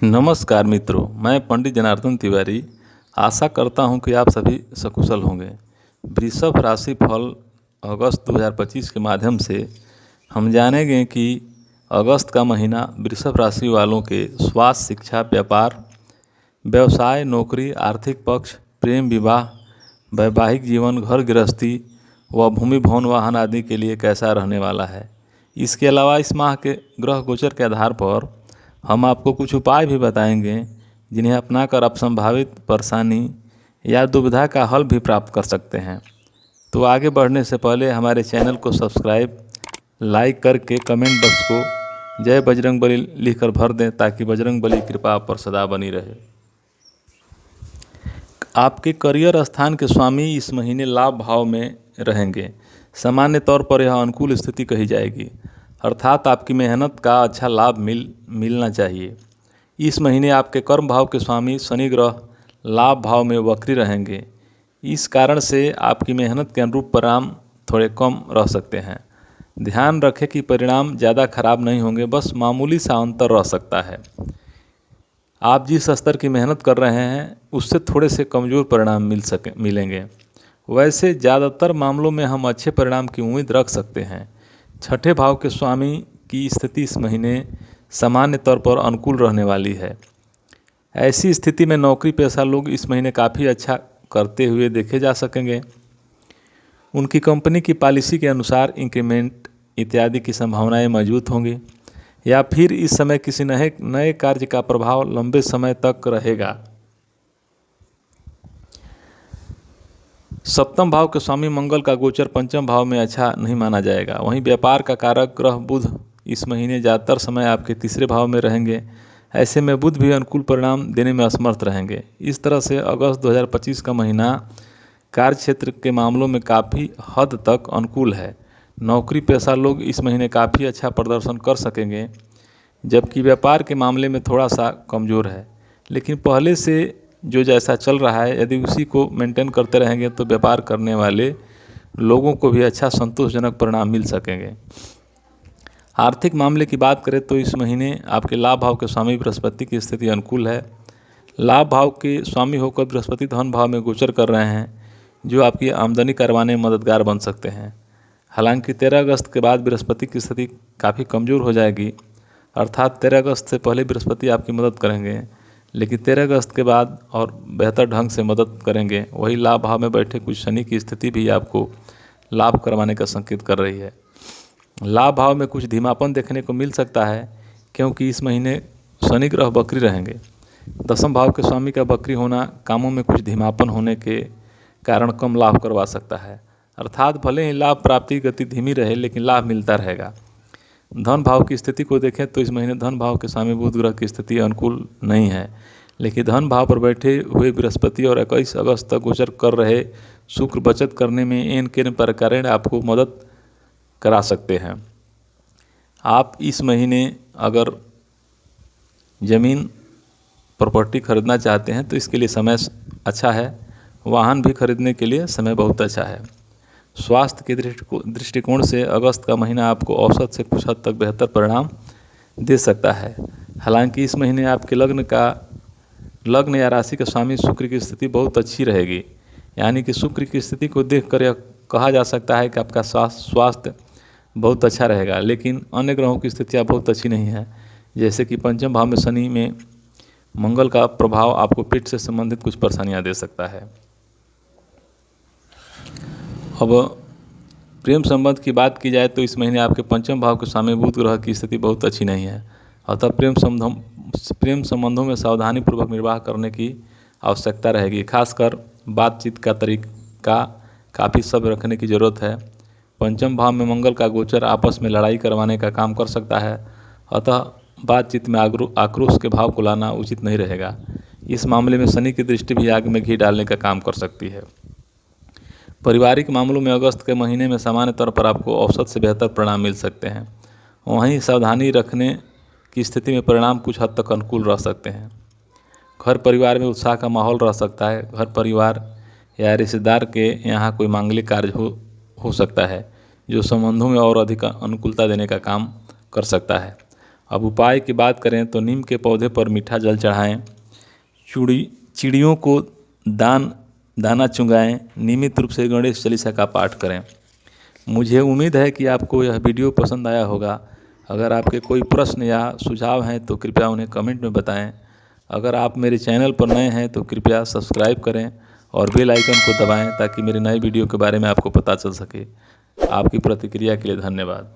नमस्कार मित्रों, मैं पंडित जनार्दन तिवारी आशा करता हूं कि आप सभी सकुशल होंगे। वृषभ राशि फल अगस्त 2025 के माध्यम से हम जानेंगे कि अगस्त का महीना वृषभ राशि वालों के स्वास्थ्य, शिक्षा, व्यापार, व्यवसाय, नौकरी, आर्थिक पक्ष, प्रेम, विवाह, वैवाहिक जीवन, घर गृहस्थी व भूमि भवन वाहन आदि के लिए कैसा रहने वाला है। इसके अलावा इस माह के ग्रह गोचर के आधार पर हम आपको कुछ उपाय भी बताएंगे जिन्हें अपनाकर आप संभावित परेशानी या दुविधा का हल भी प्राप्त कर सकते हैं। तो आगे बढ़ने से पहले हमारे चैनल को सब्सक्राइब, लाइक करके कमेंट बॉक्स को जय बजरंगबली लिखकर भर दें ताकि बजरंगबली की कृपा आप पर सदा बनी रहे। आपके करियर स्थान के स्वामी इस महीने लाभ भाव में रहेंगे। सामान्य तौर पर यह अनुकूल स्थिति कही जाएगी, अर्थात आपकी मेहनत का अच्छा लाभ मिलना चाहिए। इस महीने आपके कर्म भाव के स्वामी शनि ग्रह लाभ भाव में वक्री रहेंगे। इस कारण से आपकी मेहनत के अनुरूप परिणाम थोड़े कम रह सकते हैं। ध्यान रखें कि परिणाम ज़्यादा खराब नहीं होंगे, बस मामूली सा अंतर रह सकता है। आप जिस स्तर की मेहनत कर रहे हैं उससे थोड़े से कमज़ोर परिणाम मिलेंगे। वैसे ज़्यादातर मामलों में हम अच्छे परिणाम की उम्मीद रख सकते हैं। छठे भाव के स्वामी की स्थिति इस महीने सामान्य तौर पर अनुकूल रहने वाली है। ऐसी स्थिति में नौकरी पेशा लोग इस महीने काफ़ी अच्छा करते हुए देखे जा सकेंगे। उनकी कंपनी की पॉलिसी के अनुसार इंक्रीमेंट इत्यादि की संभावनाएं मौजूद होंगी, या फिर इस समय किसी नए कार्य का प्रभाव लंबे समय तक रहेगा। सप्तम भाव के स्वामी मंगल का गोचर पंचम भाव में अच्छा नहीं माना जाएगा। वहीं व्यापार का कारक ग्रह बुध इस महीने ज़्यादातर समय आपके तीसरे भाव में रहेंगे। ऐसे में बुध भी अनुकूल परिणाम देने में असमर्थ रहेंगे। इस तरह से अगस्त 2025 का महीना कार्य क्षेत्र के मामलों में काफ़ी हद तक अनुकूल है। नौकरी पेशा लोग इस महीने काफ़ी अच्छा प्रदर्शन कर सकेंगे, जबकि व्यापार के मामले में थोड़ा सा कमज़ोर है। लेकिन पहले से जो जैसा चल रहा है, यदि उसी को मेंटेन करते रहेंगे तो व्यापार करने वाले लोगों को भी अच्छा संतोषजनक परिणाम मिल सकेंगे। आर्थिक मामले की बात करें तो इस महीने आपके लाभ भाव के स्वामी बृहस्पति की स्थिति अनुकूल है। लाभ भाव के स्वामी होकर बृहस्पति धन भाव में गोचर कर रहे हैं, जो आपकी आमदनी करवाने में मददगार बन सकते हैं। हालांकि 13 अगस्त के बाद बृहस्पति की स्थिति काफ़ी कमज़ोर हो जाएगी, अर्थात 13 अगस्त से पहले बृहस्पति आपकी मदद करेंगे, लेकिन 13 अगस्त के बाद और बेहतर ढंग से मदद करेंगे। वही लाभ भाव में बैठे कुछ शनि की स्थिति भी आपको लाभ करवाने का संकेत कर रही है। लाभ भाव में कुछ धीमापन देखने को मिल सकता है, क्योंकि इस महीने शनि ग्रह वक्री रहेंगे। दसम भाव के स्वामी का वक्री होना कामों में कुछ धीमापन होने के कारण कम लाभ करवा सकता है, अर्थात भले ही लाभ प्राप्ति गति धीमी रहे लेकिन लाभ मिलता रहेगा। धन भाव की स्थिति को देखें तो इस महीने धन भाव के स्वामी बुध ग्रह की स्थिति अनुकूल नहीं है, लेकिन धन भाव पर बैठे हुए बृहस्पति और 21 अगस्त तक गोचर कर रहे शुक्र बचत करने में इन के प्रकार आपको मदद करा सकते हैं। आप इस महीने अगर ज़मीन प्रॉपर्टी खरीदना चाहते हैं तो इसके लिए समय अच्छा है। वाहन भी खरीदने के लिए समय बहुत अच्छा है। स्वास्थ्य के दृष्टिकोण से अगस्त का महीना आपको औसत से कुछ हद तक बेहतर परिणाम दे सकता है। हालांकि इस महीने आपके लग्न या राशि के स्वामी शुक्र की स्थिति बहुत अच्छी रहेगी, यानी कि शुक्र की स्थिति को देखकर यह कहा जा सकता है कि आपका स्वास्थ्य बहुत अच्छा रहेगा। लेकिन अन्य ग्रहों की स्थितियाँ बहुत अच्छी नहीं है, जैसे कि पंचम भाव में शनि में मंगल का प्रभाव आपको पेट से संबंधित कुछ परेशानियाँ दे सकता है। अब प्रेम संबंध की बात की जाए तो इस महीने आपके पंचम भाव के स्वामी बुध ग्रह की स्थिति बहुत अच्छी नहीं है, अतः प्रेम संबंधों में सावधानी पूर्वक निर्वाह करने की आवश्यकता रहेगी। खासकर बातचीत का तरीका काफ़ी सब्र रखने की ज़रूरत है। पंचम भाव में मंगल का गोचर आपस में लड़ाई करवाने का काम कर सकता है, अतः बातचीत में आक्रोश के भाव को लाना उचित नहीं रहेगा। इस मामले में शनि की दृष्टि भी आग में घी डालने का काम कर सकती है। पारिवारिक मामलों में अगस्त के महीने में सामान्य तौर पर आपको औसत से बेहतर परिणाम मिल सकते हैं। वहीं सावधानी रखने की स्थिति में परिणाम कुछ हद तक अनुकूल रह सकते हैं। घर परिवार में उत्साह का माहौल रह सकता है। घर परिवार या रिश्तेदार के यहाँ कोई मांगलिक कार्य हो सकता है, जो संबंधों में और अधिक अनुकूलता देने का काम कर सकता है। अब उपाय की बात करें तो नीम के पौधे पर मीठा जल चढ़ाएं, चिड़ियों को दाना चुंगाएं, नियमित रूप से गणेश चालीसा का पाठ करें। मुझे उम्मीद है कि आपको यह वीडियो पसंद आया होगा। अगर आपके कोई प्रश्न या सुझाव हैं तो कृपया उन्हें कमेंट में बताएं। अगर आप मेरे चैनल पर नए हैं तो कृपया सब्सक्राइब करें और बेल आइकन को दबाएं ताकि मेरी नई वीडियो के बारे में आपको पता चल सके। आपकी प्रतिक्रिया के लिए धन्यवाद।